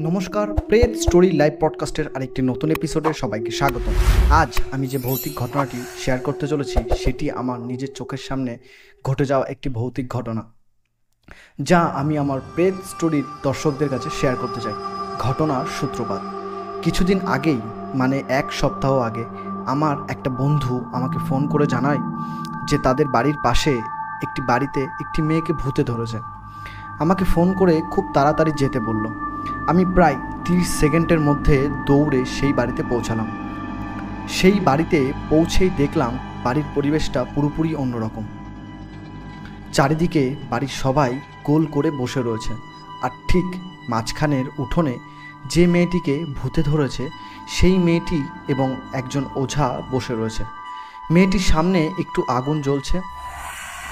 নমস্কার, প্রেত story live পডকাস্টের আরেকটি নতুন এপিসোডে সবাইকে স্বাগত। আজ আমি যে ভৌতিক ঘটনাটি শেয়ার করতে চলেছি সেটি আমার নিজের চোখের সামনে ঘটে যাওয়া একটি ভৌতিক ঘটনা, যা আমি আমার প্রেত স্টোরির দর্শকদের কাছে শেয়ার করতে চাই। ঘটনার সূত্রপাত কিছুদিন আগেই, মানে এক সপ্তাহ আগে, আমার একটা বন্ধু আমাকে ফোন করে জানায় যে তাদের বাড়ির পাশে একটি বাড়িতে একটি মেয়েকে ভূতে ধরেছে। আমাকে ফোন করে খুব তাড়াতাড়ি যেতে বলল। আমি প্রায় 30 সেকেন্ডের মধ্যে দৌড়ে সেই বাড়িতে পৌঁছালাম। সেই বাড়িতে পৌঁছেই দেখলাম বাড়ির পরিবেশটা পুরোপুরি অন্যরকম। চারিদিকে বাড়ির সবাই গোল করে বসে রয়েছে, আর ঠিক মাঝখানের উঠোনে যে মেয়েটিকে ভূতে ধরেছে সেই মেয়েটি এবং একজন ওঝা বসে রয়েছে। মেয়েটির সামনে একটু আগুন জ্বলছে।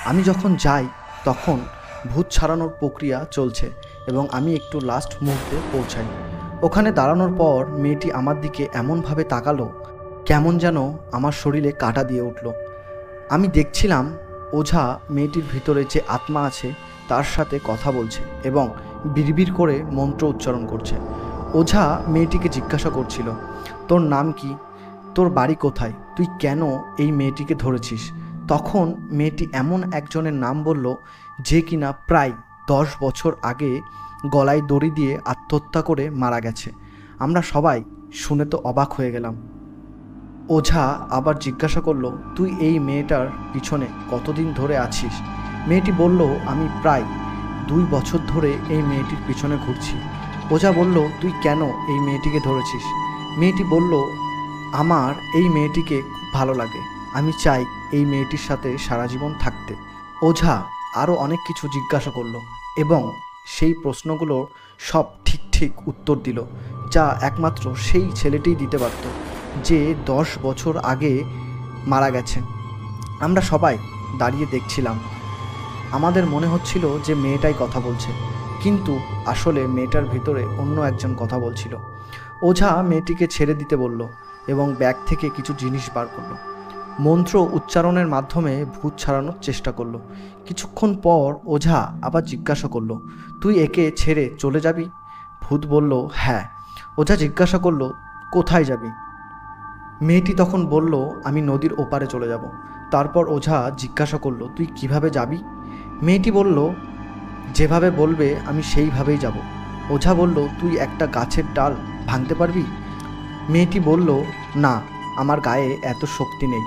আমি যখন যাই তখন ভূত ছাড়ানোর প্রক্রিয়া চলছে এবং আমি একটু লাস্ট মুহূর্তে পৌঁছাই। ওখানে দাঁড়ানোর পর মেয়েটি আমার দিকে এমনভাবে তাকালো, কেমন যেন আমার শরীরে কাঁটা দিয়ে উঠল। আমি দেখছিলাম ওঝা মেয়েটির ভিতরে যে আত্মা আছে তার সাথে কথা বলছে এবং বিড়বিড় করে মন্ত্র উচ্চারণ করছে। ওঝা মেয়েটিকে জিজ্ঞাসা করছিল, তোর নাম কি, তোর বাড়ি কোথায়, তুই কেন এই মেয়েটিকে ধরেছিস? তখন মেয়েটি এমন একজনের নাম বলল যে কিনা প্রায় 10 বছর আগে গলায় দড়ি দিয়ে আত্মহত্যা করে মারা গেছে। আমরা সবাই শুনে তো অবাক হয়ে গেলাম। ওঝা আবার জিজ্ঞাসা করলো, তুই এই মেয়েটার পিছনে কতদিন ধরে আছিস? মেয়েটি বলল, আমি প্রায় 2 বছর ধরে এই মেয়েটির পিছনে ঘুরছি। ওঝা বলল, তুই কেন এই মেয়েটিকে ধরেছিস? মেয়েটি বলল, আমার এই মেয়েটিকে খুব ভালো লাগে, আমি চাই এই মেয়েটির সাথে সারা জীবন থাকতে। ওঝা আরও অনেক কিছু জিজ্ঞাসা করলো এবং সেই প্রশ্নগুলোর সব ঠিক ঠিক উত্তর দিল, যা একমাত্র সেই ছেলেটিই দিতে পারত যে 10 বছর আগে মারা গেছে। আমরা সবাই দাঁড়িয়ে দেখছিলাম। আমাদের মনে হচ্ছিল যে মেয়েটাই কথা বলছে, কিন্তু আসলে মেয়েটার ভিতরে অন্য একজন কথা বলছিল। ওঝা মেয়েটিকে ছেড়ে দিতে বলল এবং ব্যাগ থেকে কিছু জিনিস বার করলো। মন্ত্র উচ্চারণের মাধ্যমে ভূত ছাড়ানোর চেষ্টা করলো। কিছুক্ষণ পর ওঝা আবার জিজ্ঞাসা করলো, তুই একে ছেড়ে চলে যাবি? ভূত বলল, হ্যাঁ। ওঝা জিজ্ঞাসা করলো, কোথায় যাবি? মেয়েটি তখন বলল, আমি নদীর ওপারে চলে যাব। তারপর ওঝা জিজ্ঞাসা করলো, তুই কিভাবে যাবি? মেয়েটি বলল, যেভাবে বলবে আমি সেইভাবেই যাব। ওঝা বলল, তুই একটা গাছের ডাল ভাঙতে পারবি? মেয়েটি বলল, না, আমার গায়ে এত শক্তি নেই।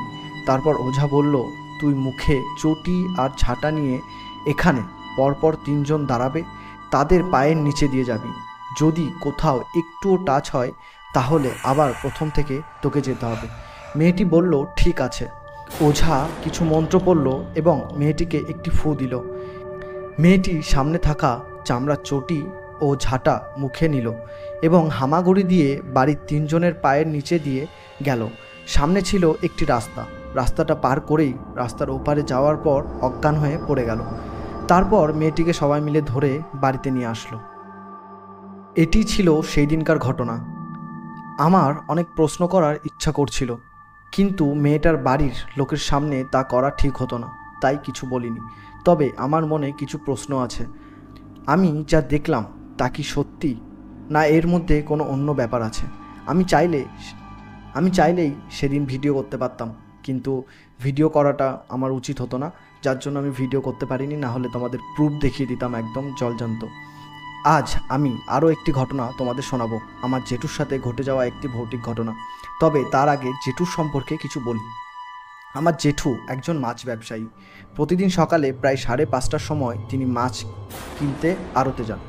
তারপর ওঝা বলল, তুই মুখে চটি আর ঝাঁটা নিয়ে এখানে পরপর 3 জন দাঁড়াবে, তাদের পায়ের নিচে দিয়ে যাবি। যদি কোথাও একটুও টাচ হয় তাহলে আবার প্রথম থেকে তোকে যেতে হবে। মেয়েটি বলল, ঠিক আছে। ওঝা কিছু মন্ত্র পড়ল এবং মেয়েটিকে একটি ফু দিল। মেয়েটি সামনে থাকা চামড়ার চটি ও ঝাঁটা মুখে নিল এবং হামাগুড়ি দিয়ে বাড়ির 3 জনের পায়ের নিচে দিয়ে গেল। সামনে ছিল একটি রাস্তাটা পার করেই রাস্তার ওপারে যাওয়ার পর অজ্ঞান হয়ে পড়ে গেল। তারপর মেয়েটিকে সবাই মিলে ধরে বাড়িতে নিয়ে আসলো। এটি ছিল সেই দিনকার ঘটনা। আমার অনেক প্রশ্ন করার ইচ্ছা করছিল, কিন্তু মেয়েটার বাড়ির লোকের সামনে তা করা ঠিক হতো না, তাই কিছু বলিনি। তবে আমার মনে কিছু প্রশ্ন আছে। আমি যা দেখলাম তা কি সত্যি, না এর মধ্যে কোনো অন্য ব্যাপার আছে? আমি চাইলেই সেদিন ভিডিও করতে পারতাম, কিন্তু ভিডিও করাটা আমার উচিত হতো না, যার জন্য আমি ভিডিও করতে পারিনি, না হলে তোমাদের প্রুফ দেখিয়ে দিতাম একদম জলজান্ত। আজ আমি আরও একটি ঘটনা তোমাদের শোনাবো, আমার জেঠুর সাথে ঘটে যাওয়া একটি ভৌতিক ঘটনা। তবে তার আগে জেঠুর সম্পর্কে কিছু বলি। আমার জেঠু একজন মাছ ব্যবসায়ী। প্রতিদিন সকালে প্রায় 5:30টার সময় তিনি মাছ কিনতে আড়তে যান।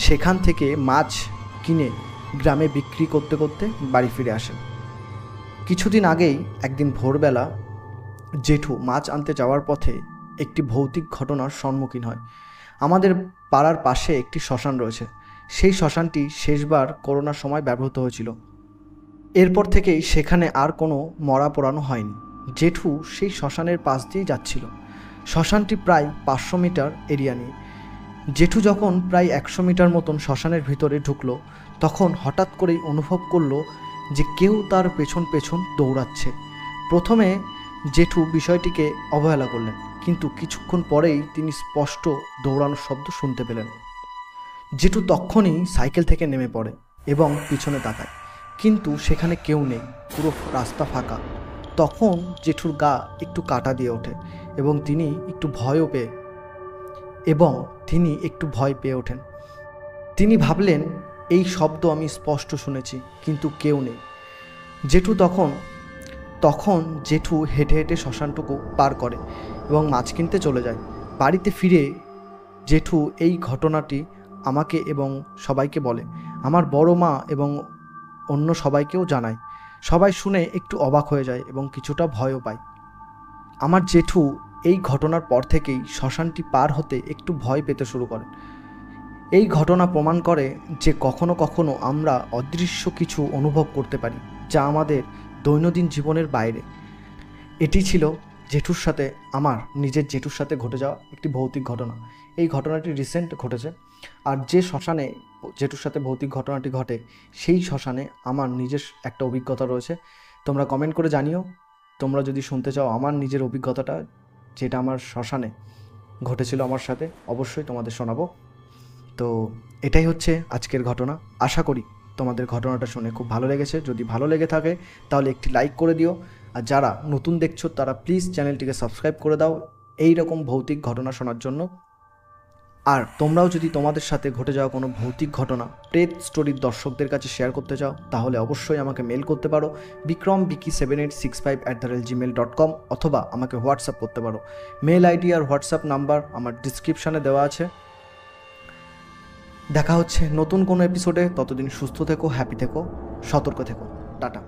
সেখান থেকে মাছ কিনে গ্রামে বিক্রি করতে করতে বাড়ি ফিরে আসেন। কিছুদিন আগেই একদিন ভোরবেলা জেঠু মাছ আনতে যাওয়ার পথে একটি ভৌতিক ঘটনার সম্মুখীন হয়। আমাদের পাড়ার পাশে একটি শ্মশান রয়েছে। সেই শ্মশানটি শেষবার করোনার সময় ব্যবহৃত হয়েছিল। এরপর থেকেই সেখানে আর কোনো মরা পোড়ানো হয়নি। জেঠু সেই শ্মশানের পাশ দিয়ে যাচ্ছিল। শ্মশানটি প্রায় 500 মিটার এরিয়া নিয়ে। জেঠু যখন প্রায় 100 মিটার মতন শ্মশানের ভিতরে ঢুকলো, তখন হঠাৎ করেই অনুভব করলো যে কেউ তার পেছন পেছন দৌড়াচ্ছে। প্রথমে জেঠু বিষয়টিকে অবহেলা করলেন, কিন্তু কিছুক্ষণ পরেই তিনি স্পষ্ট দৌড়ানোর শব্দ শুনতে পেলেন। জেঠু তক্ষণই সাইকেল থেকে নেমে পড়ে এবং পিছনে তাকায়, কিন্তু সেখানে কেউ নেই, পুরো রাস্তা ফাঁকা। তখন জেঠুর গা একটু কাটা দিয়ে ওঠে এবং তিনি একটু ভয় পেয়ে ওঠেন। তিনি ভাবলেন, এই শব্দ আমি স্পষ্ট শুনেছি, কিন্তু কেউ নেই। তখন জেঠু হেঁটে হেঁটে শ্মশানটুকু পার করে এবং মাছ কিনতে চলে যায়। বাড়িতে ফিরে জেঠু এই ঘটনাটি আমাকে এবং সবাইকে বলে। আমার বড় মা এবং অন্য সবাইকেও জানায়। সবাই শুনে একটু অবাক হয়ে যায় এবং কিছুটা ভয়ও পায়। আমার জেঠু এই ঘটনার পর থেকেই শ্মশানটি পার হতে একটু ভয় পেতে শুরু করেন। এই ঘটনা প্রমাণ করে যে কখনো কখনো আমরা অদৃশ্য কিছু অনুভব করতে পারি, যা আমাদের দৈনন্দিন জীবনের বাইরে। এটি ছিল আমার নিজের জেঠুর সাথে ঘটে যাওয়া একটি ভৌতিক ঘটনা। এই ঘটনাটি রিসেন্ট ঘটেছে। আর যে শ্মশানে জেঠুর সাথে ভৌতিক ঘটনাটি ঘটে, সেই শ্মশানে আমার নিজের একটা অভিজ্ঞতা রয়েছে। তোমরা কমেন্ট করে জানিও তোমরা যদি শুনতে চাও আমার নিজের অভিজ্ঞতাটা, যেটা আমার শ্মশানে ঘটেছিল আমার সাথে, অবশ্যই তোমাদের শোনাবো। তো এটাই হচ্ছে আজকের ঘটনা। আশা করি তোমাদের ঘটনাটা শুনে খুব ভালো লেগেছে। যদি ভালো লেগে থাকে তাহলে একটি লাইক করে দিও, আর যারা নতুন দেখছো তারা প্লিজ চ্যানেলটিকে সাবস্ক্রাইব করে দাও এই রকম ভৌতিক ঘটনা শোনার জন্য। আর তোমরাও যদি তোমাদের সাথে ঘটে যাওয়া কোনো ভৌতিক ঘটনা প্রেত স্টোরির দর্শকদের কাছে শেয়ার করতে চাও, তাহলে অবশ্যই আমাকে মেল করতে পারো vikram7865@gmail.com, অথবা আমাকে হোয়াটসঅ্যাপ করতে পারো। মেল আইডি আর হোয়াটসঅ্যাপ নাম্বার আমার ডিসক্রিপশানে দেওয়া আছে। দেখা হচ্ছে নতুন কোনো এপিসোডে। ততদিন সুস্থ থেকো, হ্যাপি থেকো, সতর্ক থেকো। টাটা।